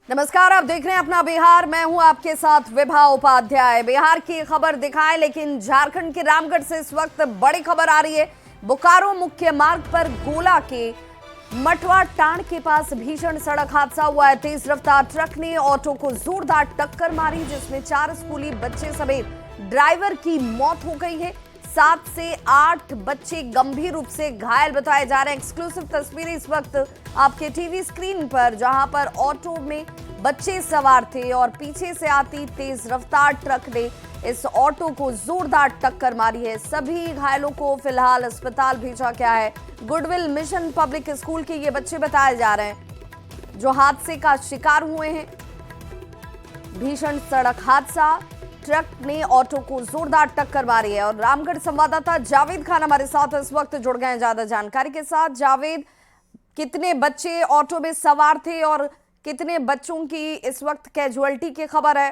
नमस्कार, आप देख रहे हैं अपना बिहार। मैं हूं आपके साथ विभा उपाध्याय। बिहार की खबर दिखाएं, लेकिन झारखंड के रामगढ़ से इस वक्त बड़ी खबर आ रही है। बोकारो मुख्य मार्ग पर गोला के मटवा टांड के पास भीषण सड़क हादसा हुआ है। तेज रफ्तार ट्रक ने ऑटो को जोरदार टक्कर मारी, जिसमें 4 स्कूली बच्चे समेत ड्राइवर की मौत हो गई है। 7 से 8 बच्चे गंभीर रूप से घायल बताए जा रहे हैं। एक्सक्लूसिव तस्वीरें इस वक्त आपके टीवी स्क्रीन पर, जहां पर ऑटो में बच्चे सवार थे और पीछे से आती तेज रफ्तार ट्रक ने इस ऑटो को जोरदार टक्कर मारी है। सभी घायलों को फिलहाल अस्पताल भेजा गया है। गुडविल मिशन पब्लिक स्कूल के ये बच्चे बताए जा रहे हैं जो हादसे का शिकार हुए हैं। भीषण सड़क हादसा, ट्रक ने ऑटो को जोरदार टक्कर मारी है। और रामगढ़ संवाददाता जावेद खान हमारे साथ इस वक्त जुड़ गए हैं ज्यादा जानकारी के साथ। जावेद, कितने बच्चे ऑटो में सवार थे और कितने बच्चों की इस वक्त कैजुअल्टी की खबर है?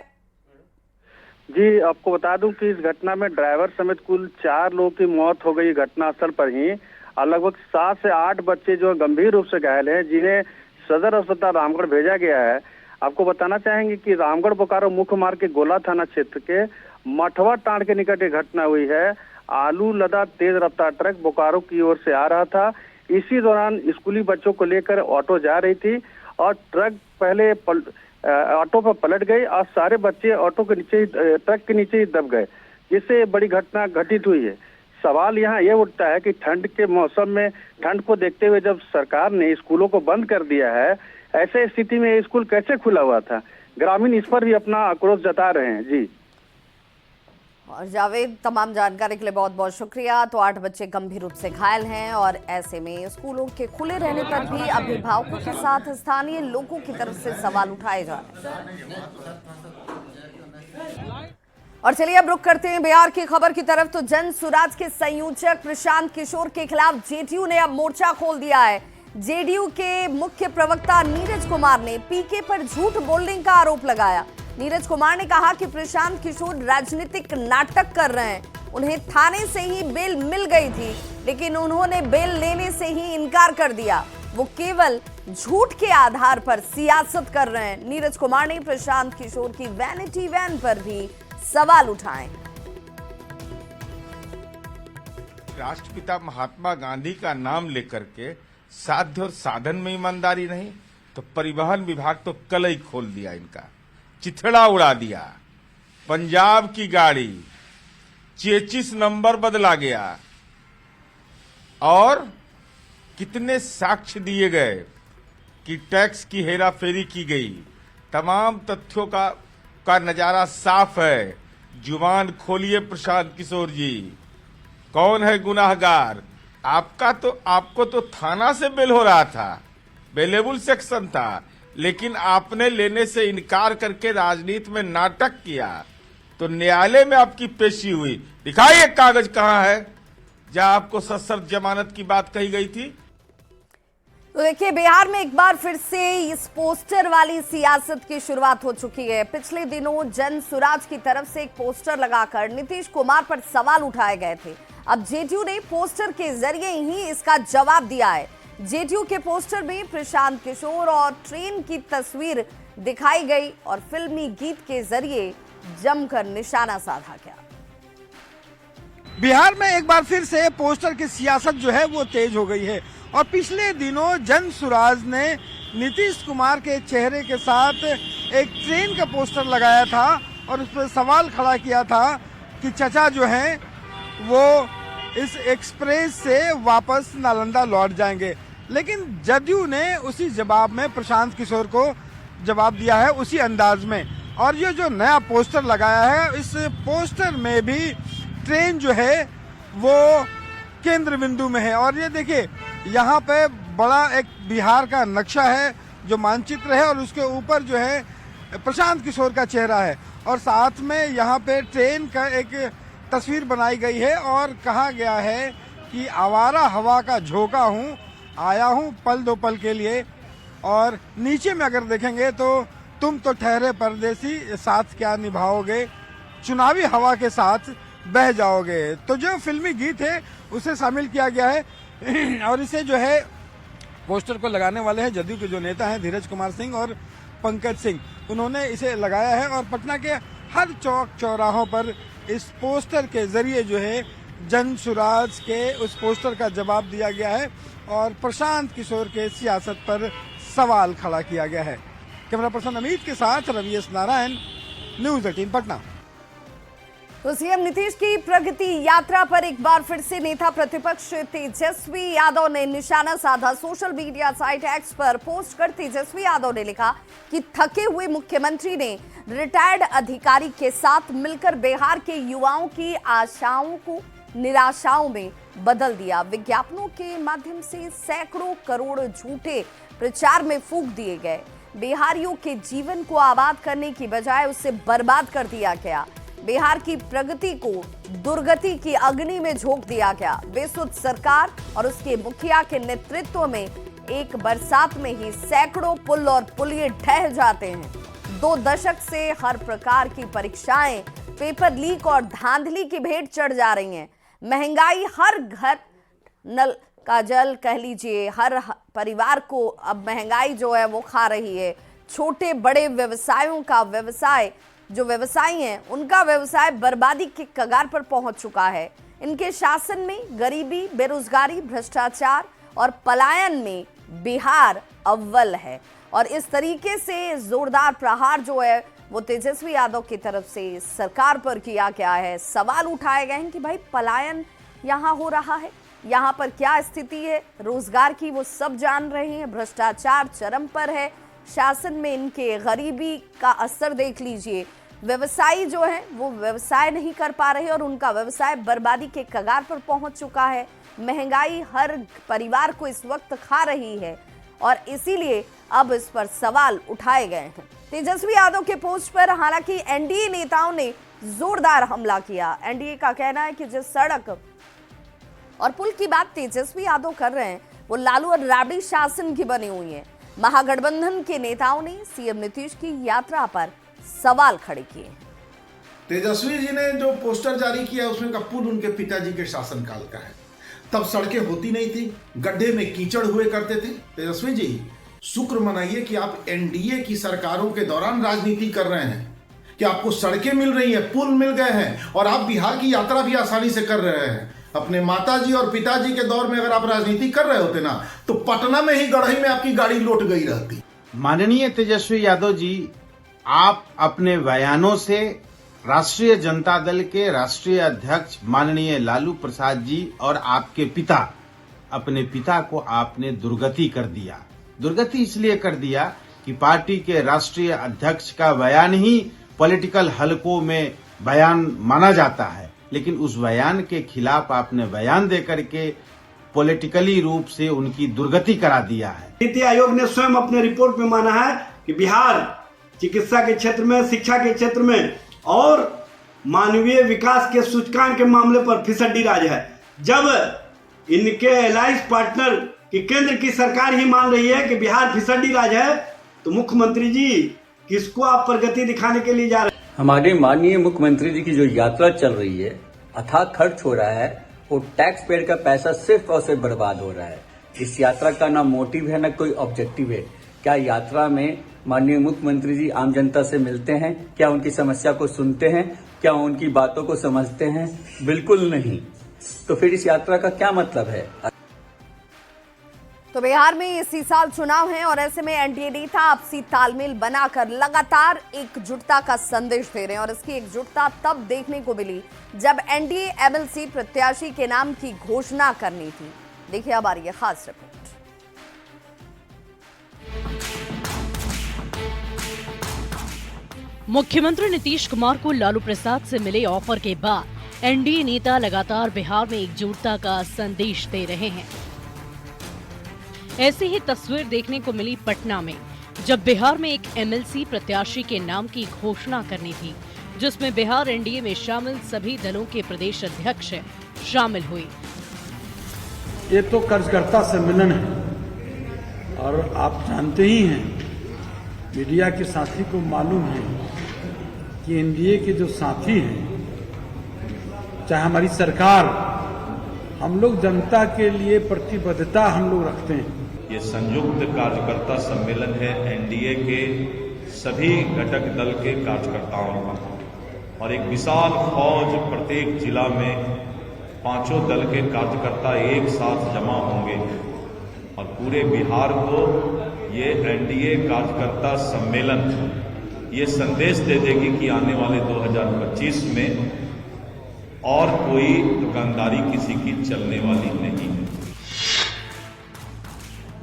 जी, आपको बता दूं कि इस घटना में ड्राइवर समेत कुल 4 लोगों की मौत हो गई घटनास्थल पर ही, और लगभग 7 से 8 बच्चे जो गंभीर रूप से घायल हैं, जिन्हें सदर अस्पताल रामगढ़ भेजा गया है। आपको बताना चाहेंगे कि रामगढ़ बोकारो मुख्य मार्ग के गोला थाना क्षेत्र के मठवा टांड के निकट एक घटना हुई है। आलू लदा तेज रफ्तार ट्रक बोकारो की ओर से आ रहा था। इसी दौरान स्कूली बच्चों को लेकर ऑटो जा रही थी और ट्रक पहले ऑटो पर पलट गई और सारे बच्चे ऑटो के नीचे, ट्रक के नीचे ही दब गए, जिससे बड़ी घटना घटित हुई है। सवाल यहाँ ये उठता है कि ठंड के मौसम में, ठंड को देखते हुए जब सरकार ने स्कूलों को बंद कर दिया है, ऐसे स्थिति में स्कूल कैसे खुला हुआ था? ग्रामीण इस पर भी अपना आक्रोश जता रहे हैं। जी और जावेद, तमाम जानकारी के लिए बहुत बहुत शुक्रिया। तो 8 बच्चे गंभीर रूप से घायल हैं और ऐसे में स्कूलों के खुले रहने पर भी अभिभावकों के साथ स्थानीय लोगों की तरफ से सवाल उठाए जा रहे हैं। और चलिए अब रुख करते हैं बिहार की खबर की तरफ। तो जन सुराज के संयोजक प्रशांत किशोर के खिलाफ जेडीयू ने अब मोर्चा खोल दिया है। जेडीयू के मुख्य प्रवक्ता नीरज कुमार ने पीके पर झूठ बोलने का आरोप लगाया। नीरज कुमार ने कहा कि प्रशांत किशोर राजनीतिक नाटक कर रहे हैं। उन्हें थाने से ही बेल मिल गई थी, लेकिन उन्होंने बेल लेने से ही इनकार कर दिया। वो केवल झूठ के आधार पर सियासत कर रहे हैं। नीरज कुमार ने प्रशांत किशोर की वैनिटी वैन पर भी सवाल उठाए। राष्ट्रपिता महात्मा गांधी का नाम लेकर के साध्य और साधन में ईमानदारी नहीं, तो परिवहन विभाग तो कल ही खोल दिया, इनका चिथड़ा उड़ा दिया। पंजाब की गाड़ी चेचिस नंबर बदला गया और कितने साक्ष्य दिए गए कि टैक्स की हेराफेरी की गई। तमाम तथ्यों का नजारा साफ है। जुबान खोलिए प्रशांत किशोर जी, कौन है गुनाहगार? आपको तो थाना से बेल हो रहा था, बेलेबल सेक्शन था, लेकिन आपने लेने से इनकार करके राजनीति में नाटक किया, तो न्यायालय में आपकी पेशी हुई। दिखाइए कागज कहां है जहां आपको सशर्त जमानत की बात कही गई थी। तो देखिए, बिहार में एक बार फिर से इस पोस्टर वाली सियासत की शुरुआत हो चुकी है। पिछले दिनों जन सुराज की तरफ से एक पोस्टर लगाकर नीतीश कुमार पर सवाल उठाए गए थे। अब जेडीयू ने पोस्टर के जरिए ही इसका जवाब दिया है। जेडीयू के पोस्टर में प्रशांत किशोर और ट्रेन की तस्वीर दिखाई गई और फिल्मी गीत के जरिए जमकर निशाना साधा गया। बिहार में एक बार फिर से पोस्टर की सियासत जो है वो तेज हो गई है और पिछले दिनों जन सुराज ने नीतीश कुमार के चेहरे के साथ एक ट्रेन का पोस्टर लगाया था और उस पर सवाल खड़ा किया था कि चचा जो हैं वो इस एक्सप्रेस से वापस नालंदा लौट जाएंगे। लेकिन जदयू ने उसी जवाब में प्रशांत किशोर को जवाब दिया है उसी अंदाज में। और ये जो नया पोस्टर लगाया है, इस पोस्टर में भी ट्रेन जो है वो केंद्र बिंदु में है। और ये देखिए, यहाँ पे बड़ा एक बिहार का नक्शा है जो मानचित्र है और उसके ऊपर जो है प्रशांत किशोर का चेहरा है और साथ में यहाँ पे ट्रेन का एक तस्वीर बनाई गई है और कहा गया है कि आवारा हवा का झोंका हूँ, आया हूँ पल दो पल के लिए। और नीचे में अगर देखेंगे तो तुम तो ठहरे परदेसी, साथ क्या निभाओगे, चुनावी हवा के साथ बह जाओगे। तो जो फिल्मी गीत है उसे शामिल किया गया है और इसे जो है पोस्टर को लगाने वाले हैं जदयू के जो नेता हैं धीरज कुमार सिंह और पंकज सिंह, उन्होंने इसे लगाया है और पटना के हर चौक चौराहों पर इस पोस्टर के जरिए जो है जन सुराज के उस पोस्टर का जवाब दिया गया है और प्रशांत किशोर के सियासत पर सवाल खड़ा किया गया है। कैमरा पर्सन अमित के साथ रवि एस नारायण, न्यूज़ 18 पटना। तो सीएम नीतीश की प्रगति यात्रा पर एक बार फिर से नेता प्रतिपक्ष तेजस्वी यादव ने निशाना साधा। सोशल मीडिया साइट एक्स पर पोस्ट कर तेजस्वी यादव ने लिखा कि थके हुए मुख्यमंत्री ने रिटायर्ड अधिकारी के साथ मिलकर बिहार के युवाओं की आशाओं को निराशाओं में बदल दिया। विज्ञापनों के माध्यम से सैकड़ों करोड़ झूठे प्रचार में फूंक दिए गए। बिहारियों के जीवन को आबाद करने की बजाय उसे बर्बाद कर दिया गया। बिहार की प्रगति को दुर्गति की अग्नि में झोंक दिया गया। बेसुध सरकार और उसके मुखिया के नेतृत्व में एक बरसात में ही सैकड़ों पुल और पुलिये ढह जाते हैं। 2 दशक से हर प्रकार की परीक्षाएं, पेपर लीक और धांधली की भेंट चढ़ जा रही हैं। महंगाई हर घर नल का जल कह लीजिए, हर परिवार को अब महंगाई जो है वो खा रही है। छोटे बड़े व्यवसायों का जो व्यवसायी हैं उनका व्यवसाय बर्बादी के कगार पर पहुंच चुका है। इनके शासन में गरीबी, बेरोजगारी, भ्रष्टाचार और पलायन में बिहार अव्वल है। और इस तरीके से जोरदार प्रहार जो है वो तेजस्वी यादव की तरफ से सरकार पर किया गया है। सवाल उठाए गए हैं कि भाई पलायन यहाँ हो रहा है, यहाँ पर क्या स्थिति है, रोजगार की वो सब जान रहे हैं। भ्रष्टाचार चरम पर है शासन में, इनके गरीबी का असर देख लीजिए। व्यवसायी जो है वो व्यवसाय नहीं कर पा रहे और उनका व्यवसाय बर्बादी के कगार पर पहुंच चुका है। महंगाई हर परिवार को इस वक्त खा रही है और इसीलिए अब इस पर सवाल उठाए गए हैं। तेजस्वी यादव के पोस्ट पर हालांकि एनडीए नेताओं ने जोरदार हमला किया। एनडीए का कहना है कि जिस सड़क और पुल की बात तेजस्वी यादव कर रहे हैं वो लालू और राबड़ी शासन की बनी हुई है। महागठबंधन के नेताओं ने सीएम नीतीश की यात्रा पर सवाल खड़े किए। तेजस्वी जी ने जो पोस्टर जारी किया उसमें का पुल उनके पिताजी के शासनकाल का है। तब सड़कें होती नहीं थी, गड्ढे में कीचड़ हुए करते थे। तेजस्वी जी शुक्र मनाइए कि आप एनडीए की सरकारों के दौरान राजनीति कर रहे हैं, कि आपको सड़कें मिल रही हैं, पुल मिल गए हैं और आप बिहार की यात्रा भी आसानी से कर रहे हैं। अपने माताजी और पिताजी के दौर में अगर आप राजनीति कर रहे होते ना तो पटना में ही गढ़ई में आपकी गाड़ी लौट गई रहती। माननीय तेजस्वी यादव जी, आप अपने बयानों से राष्ट्रीय जनता दल के राष्ट्रीय अध्यक्ष माननीय लालू प्रसाद जी और आपके पिता, अपने पिता को आपने दुर्गति कर दिया। दुर्गति इसलिए कर दिया कि पार्टी के राष्ट्रीय अध्यक्ष का बयान ही पॉलिटिकल हलकों में बयान माना जाता है, लेकिन उस बयान के खिलाफ आपने बयान देकर के पॉलिटिकली रूप से उनकी दुर्गति करा दिया है। नीति आयोग ने स्वयं अपने रिपोर्ट में माना है कि बिहार चिकित्सा के क्षेत्र में, शिक्षा के क्षेत्र में और मानवीय विकास के सूचकांक के मामले पर फिसड्डी राज है। जब इनके एलायंस पार्टनर की केंद्र की सरकार ही मान रही है कि बिहार फिसड्डी राज है, तो मुख्यमंत्री जी किसको आप प्रगति दिखाने के लिए जा रहे हैं? हमारे माननीय मुख्यमंत्री जी की जो यात्रा चल रही है, अथाक खर्च हो रहा है, वो टैक्स पेयर का पैसा सिर्फ और सिर्फ बर्बाद हो रहा है। इस यात्रा का ना मोटिव है ना कोई ऑब्जेक्टिव है। क्या यात्रा में माननीय मुख्यमंत्री जी आम जनता से मिलते हैं? क्या उनकी समस्या को सुनते हैं? क्या उनकी बातों को समझते हैं? बिल्कुल नहीं। तो फिर इस यात्रा का क्या मतलब है? तो बिहार में इसी साल चुनाव है और ऐसे में एनडीए नेता आपसी तालमेल बनाकर लगातार एकजुटता का संदेश दे रहे हैं और इसकी एकजुटता तब देखने को मिली जब एनडीए एमएलसी प्रत्याशी के नाम की घोषणा करनी थी। देखिए अब आ रही है खास रिपोर्ट। मुख्यमंत्री नीतीश कुमार को लालू प्रसाद से मिले ऑफर के बाद एनडीए नेता लगातार बिहार में एकजुटता का संदेश दे रहे हैं। ऐसी ही तस्वीर देखने को मिली पटना में, जब बिहार में एक एमएलसी प्रत्याशी के नाम की घोषणा करनी थी, जिसमें बिहार एनडीए में शामिल सभी दलों के प्रदेश अध्यक्ष शामिल हुए। ये तो कार्यकर्ता सम्मेलन है और आप जानते ही हैं, मीडिया के साथी को मालूम है कि एनडीए के जो साथी हैं, चाहे हमारी सरकार, हम लोग जनता के लिए प्रतिबद्धता हम लोग रखते हैं। ये संयुक्त कार्यकर्ता सम्मेलन है एनडीए के सभी घटक दल के कार्यकर्ताओं का और एक विशाल फौज प्रत्येक जिला में 5 दल के कार्यकर्ता एक साथ जमा होंगे और पूरे बिहार को ये एनडीए कार्यकर्ता सम्मेलन ये संदेश दे देगी कि आने वाले 2025 में और कोई दुकानदारी किसी की चलने वाली नहीं है।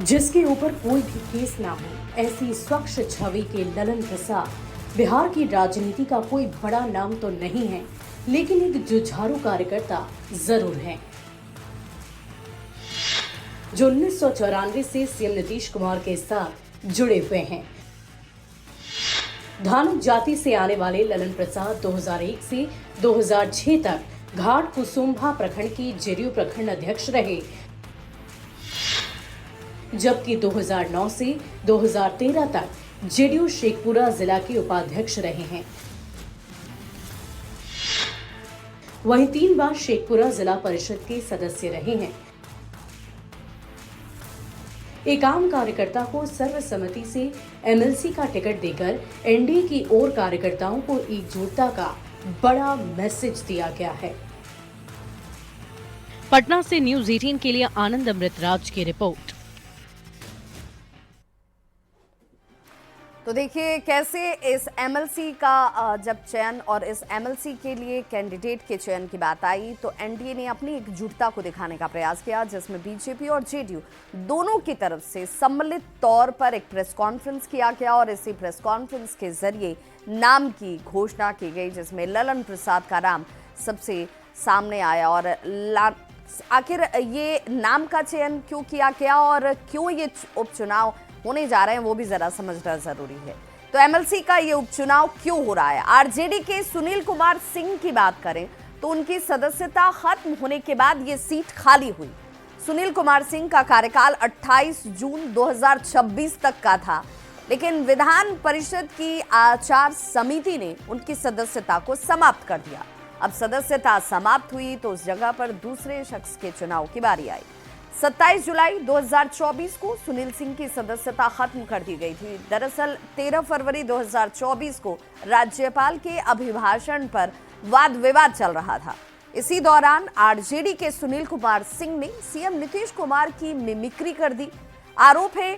जिसके ऊपर कोई भी केस ना हो, ऐसी स्वच्छ छवि के ललन प्रसाद बिहार की राजनीति का कोई बड़ा नाम तो नहीं है, लेकिन एक जुझारू कार्यकर्ता जरूर है, जो 1994 से सीएम नीतीश कुमार के साथ जुड़े हुए हैं। धानुक जाति से आने वाले ललन प्रसाद 2001 से 2006 तक घाट कुसुम्भा प्रखंड की जेडीयू प्रखंड अध्यक्ष रहे, जबकि 2009 से 2013 तक जेडीयू शेखपुरा जिला के उपाध्यक्ष रहे हैं। वहीं 3 बार शेखपुरा जिला परिषद के सदस्य रहे हैं। एक आम कार्यकर्ता को सर्वसम्मति से एमएलसी का टिकट देकर एनडीए की ओर कार्यकर्ताओं को एकजुटता का बड़ा मैसेज दिया गया है। पटना से न्यूज़ 18 के लिए आनंद अमृतराज की रिपोर्ट। तो देखिए कैसे इस एमएलसी का जब चयन और इस एमएलसी के लिए कैंडिडेट के चयन की बात आई तो एनडीए ने अपनी एकजुटता को दिखाने का प्रयास किया, जिसमें बीजेपी और जेडीयू दोनों की तरफ से सम्मिलित तौर पर एक प्रेस कॉन्फ्रेंस किया गया और इसी प्रेस कॉन्फ्रेंस के जरिए नाम की घोषणा की गई, जिसमें ललन प्रसाद का नाम सबसे सामने आया। और आखिर ये नाम का चयन क्यों किया गया और क्यों ये उपचुनाव होने जा रहे हैं वो भी जरा समझना जरूरी है। तो एमएलसी का ये उपचुनाव क्यों हो रहा है? आरजेडी के सुनील कुमार सिंह की बात करें तो उनकी सदस्यता खत्म होने के बाद ये सीट खाली हुई। सुनील कुमार सिंह का कार्यकाल 28 जून 2026 तक का था, लेकिन विधान परिषद की आचार समिति ने उनकी सदस्यता को समाप्त कर दिया। अब सदस्यता समाप्त हुई तो उस जगह पर दूसरे शख्स के चुनाव की बारी आई। 27 जुलाई 2024 को सुनील सिंह की सदस्यता खत्म कर दी गई थी। दरअसल 13 फरवरी 2024 को राज्यपाल के अभिभाषण पर वाद विवाद चल रहा था। इसी दौरान आरजेडी के सुनील कुमार सिंह ने सीएम नीतीश कुमार की मिमिक्री कर दी। आरोप है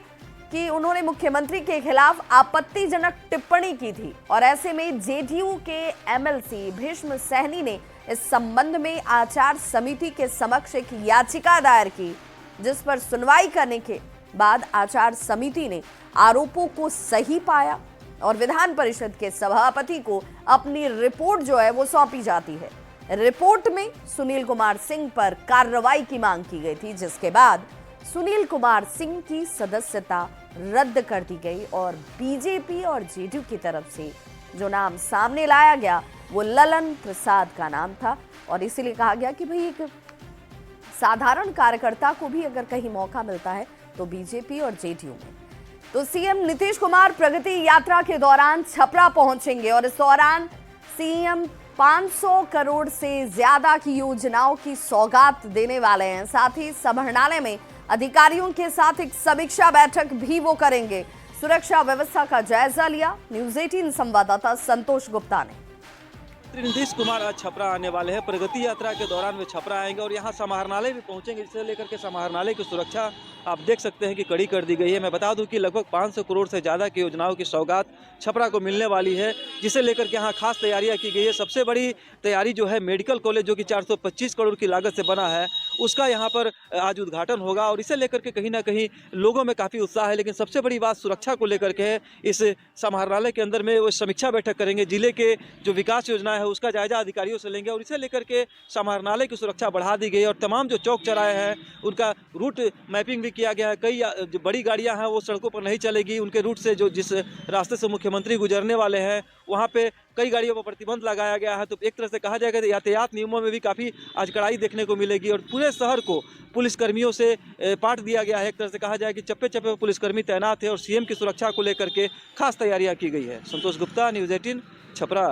कि उन्होंने मुख्यमंत्री के खिलाफ आपत्तिजनक टिप्पणी की थी और ऐसे में जेडीयू के एमएलसी भीष्म सहनी ने इस संबंध में आचार समिति के समक्ष एक याचिका दायर की, जिस पर सुनवाई करने के बाद आचार समिति ने आरोपों को सही पाया और विधान परिषद के सभापति को अपनी रिपोर्ट जो है वो सौंपी जाती है। रिपोर्ट में सुनील कुमार सिंह पर कार्रवाई की मांग की गई थी, जिसके बाद सुनील कुमार सिंह की सदस्यता रद्द कर दी गई और बीजेपी और जेडीयू की तरफ से जो नाम सामने लाया गया वो ललन प्रसाद का नाम था। और इसीलिए कहा गया कि भाई एक साधारण कार्यकर्ता को भी अगर कहीं मौका मिलता है तो बीजेपी और जेडीयू में। तो सीएम नीतीश कुमार प्रगति यात्रा के दौरान छपरा पहुंचेंगे और इस दौरान सीएम 500 करोड़ से ज्यादा की योजनाओं की सौगात देने वाले हैं। साथ ही समाहरणालय में अधिकारियों के साथ एक समीक्षा बैठक भी वो करेंगे। सुरक्षा व्यवस्था का जायजा लिया न्यूज़ 18 संवाददाता संतोष गुप्ता ने। नीतीश कुमार आज छपरा आने वाले हैं। प्रगति यात्रा के दौरान वे छपरा आएंगे और यहाँ समाहरणालय भी पहुंचेंगे, जिसे लेकर के समाहरणालय की सुरक्षा आप देख सकते हैं कि कड़ी कर दी गई है। मैं बता दूं कि लगभग 500 करोड़ से ज़्यादा की योजनाओं की सौगात छपरा को मिलने वाली है, जिसे लेकर के यहाँ खास तैयारियां की गई है। सबसे बड़ी तैयारी जो है मेडिकल कॉलेज, जो कि 425 करोड़ की लागत से बना है, उसका यहाँ पर आज उद्घाटन होगा और इसे लेकर के कहीं ना कहीं लोगों में काफ़ी उत्साह है। लेकिन सबसे बड़ी बात सुरक्षा को लेकर के है। इस समाहरणालय के अंदर में वो समीक्षा बैठक करेंगे, जिले के जो विकास योजना है उसका जायजा अधिकारियों से लेंगे और इसे लेकर के समाहरणालय की सुरक्षा बढ़ा दी गई और तमाम जो चौक चौराहे हैं उनका रूट मैपिंग भी किया गया है। कई जो बड़ी गाड़ियां हैं वो सड़कों पर नहीं चलेगी, उनके रूट से जो जिस रास्ते से मुख्यमंत्री गुजरने वाले हैं वहाँ पे कई गाड़ियों पर प्रतिबंध लगाया गया है। तो एक तरह से कहा जाएगा कि यातायात नियमों में भी काफ़ी आज कड़ाई देखने को मिलेगी और पूरे शहर को पुलिसकर्मियों से पाट दिया गया है। एक तरह से कहा जाए कि चप्पे चप्पे पर पुलिसकर्मी तैनात है और सीएम की सुरक्षा को लेकर के खास तैयारियां की गई है। संतोष गुप्ता, न्यूज़ 18 छपरा।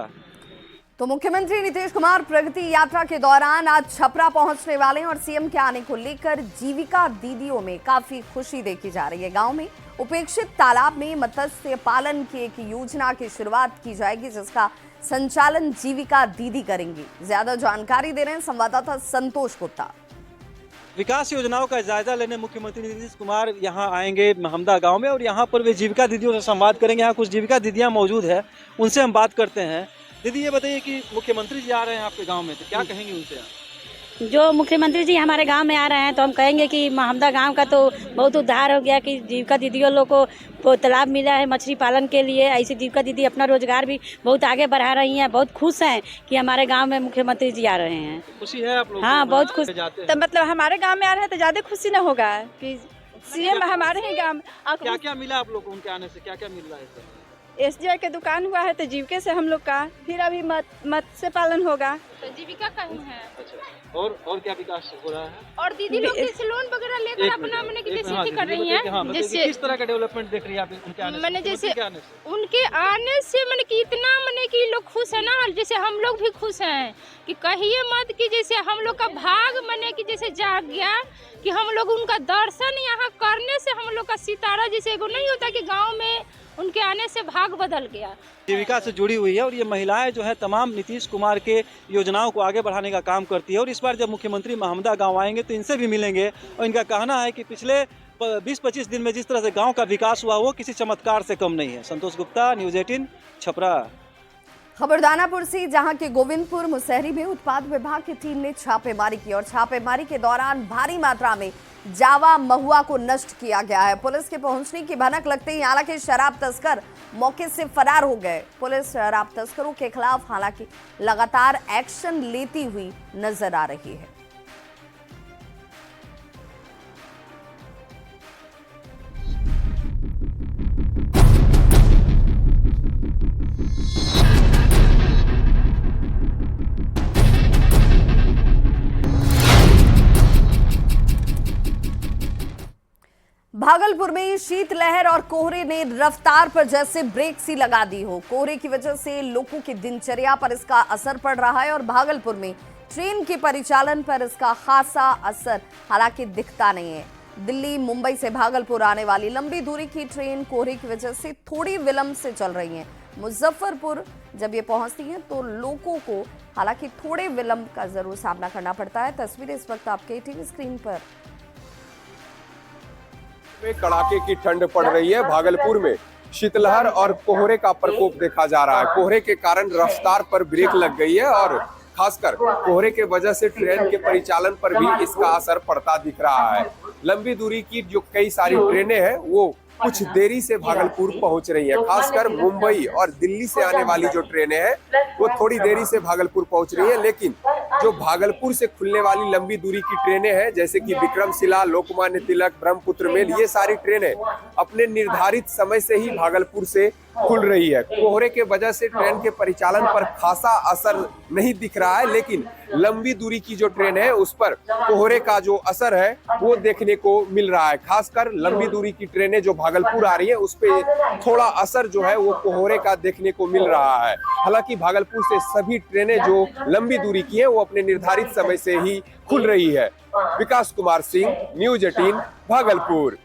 तो मुख्यमंत्री नीतीश कुमार प्रगति यात्रा के दौरान आज छपरा पहुंचने वाले हैं और सीएम के आने को लेकर जीविका दीदियों में काफी खुशी देखी जा रही है। गांव में उपेक्षित तालाब में मत्स्य पालन की एक योजना की शुरुआत की जाएगी, जिसका संचालन जीविका दीदी करेंगी। ज्यादा जानकारी दे रहे हैं संवाददाता संतोष गुप्ता। विकास योजनाओं का जायजा लेने मुख्यमंत्री नीतीश कुमार यहां आएंगे महमदा गांव में और यहां पर वे जीविका दीदियों से संवाद करेंगे। यहाँ कुछ जीविका दीदियां मौजूद है, उनसे हम बात करते हैं। दीदी ये बताइए कि मुख्यमंत्री जी आ रहे हैं आपके गांव में, तो क्या कहेंगे उनसे आप? जो मुख्यमंत्री जी हमारे गांव में आ रहे हैं तो हम कहेंगे कि महमदा गांव का तो बहुत उद्धार हो गया कि जीविका दीदियों लोग को तालाब मिला है मछली पालन के लिए। ऐसी जीविका दीदी अपना रोजगार भी बहुत आगे बढ़ा रही हैं। बहुत खुश हैं कि हमारे गांव में मुख्यमंत्री जी आ रहे हैं। खुशी है आप लोग? हाँ, बहुत खुश। तो मतलब हमारे गांव में आ रहे हैं तो ज्यादा खुशी न होगा कि सीएम हमारे ही गाँव में। क्या क्या मिला आप लोग को उनके आने से, क्या क्या मिल रहा है? SJ के दुकान हुआ है तो जीविका से हम लोग का, फिर अभी मत्स्य पालन होगा तो जीविका का ही है। अच्छा, और क्या विकास हो रहा है? और दीदी लोग जैसे लोन वगैरह लेकर अपना मैंने की जैसे कर रही हैं, जैसे किस तरह का डेवलपमेंट देख रही है आप उनके आने से? मैंने जैसे उनके आने से मैंने कि इतना मैंने कि लोग खुश है ना, जैसे हम लोग भी खुश हैं कि कहिए मत कि जैसे हम लोग का भाग मैंने कि जैसे जाग गया कि हम लोग उनका दर्शन यहाँ करने से हम लोग का सितारा जैसे एगो नहीं होता कि गाँव में उनके आने से भाग बदल गया। जीविका से जुड़ी हुई है और ये महिलाएं जो है तमाम नीतीश कुमार के योजनाओं को आगे बढ़ाने का काम करती है। और इस बार जब मुख्यमंत्री महमदा गांव आएंगे तो इनसे भी मिलेंगे और इनका कहना है कि पिछले 20-25 दिन में जिस तरह से गांव का विकास हुआ वो किसी चमत्कार से कम नहीं है। संतोष गुप्ता, न्यूज़ 18, छपरा। खबर दानापुर से, जहां के गोविंदपुर मुसहरी में उत्पाद विभाग की टीम ने छापेमारी की और छापेमारी के दौरान भारी मात्रा में जावा महुआ को नष्ट किया गया है। पुलिस के पहुंचने की भनक लगते ही हालांकि शराब तस्कर मौके से फरार हो गए। पुलिस शराब तस्करों के खिलाफ हालांकि लगातार एक्शन लेती हुई नजर आ रही है। भागलपुर में शीतलहर और कोहरे ने रफ्तार पर जैसे ब्रेक सी लगा दी हो। कोहरे की वजह से लोगों की दिनचर्या पर इसका असर पड़ रहा है और भागलपुर में ट्रेन के परिचालन पर इसका खासा असर हालांकि दिखता नहीं है। दिल्ली मुंबई से भागलपुर आने वाली लंबी दूरी की ट्रेन कोहरे की वजह से थोड़ी विलंब से चल रही है। मुजफ्फरपुर जब ये पहुंचती है तो लोगों को हालांकि थोड़े विलंब का जरूर सामना करना पड़ता है। तस्वीरें इस वक्त आपके टीवी स्क्रीन पर। कड़ाके की ठंड पड़ रही है। भागलपुर में शीतलहर और कोहरे का प्रकोप देखा जा रहा है। कोहरे के कारण रफ्तार पर ब्रेक लग गई है और खासकर कोहरे के वजह से ट्रेन के परिचालन पर भी इसका असर पड़ता दिख रहा है। लंबी दूरी की जो कई सारी ट्रेनें हैं वो कुछ देरी से भागलपुर पहुंच रही है। खासकर मुंबई और दिल्ली से आने वाली जो ट्रेनें हैं वो थोड़ी देरी से भागलपुर पहुंच रही है। लेकिन जो भागलपुर से खुलने वाली लंबी दूरी की ट्रेनें हैं जैसे कि विक्रमशिला, लोकमान्य तिलक, ब्रह्मपुत्र मेल, ये सारी ट्रेनें अपने निर्धारित समय से ही भागलपुर से खुल रही है। कोहरे के वजह से ट्रेन के परिचालन पर खासा असर नहीं दिख रहा है, लेकिन लंबी दूरी की जो ट्रेन है उस पर कोहरे का जो असर है वो देखने को मिल रहा है। खासकर लंबी दूरी की ट्रेनें जो भागलपुर आ रही है उस पे थोड़ा असर जो है वो कोहरे का देखने को मिल रहा है। हालांकि भागलपुर से सभी ट्रेनें जो लंबी दूरी की है वो अपने निर्धारित समय से ही खुल रही है। विकास कुमार सिंह, न्यूज़ 18, भागलपुर।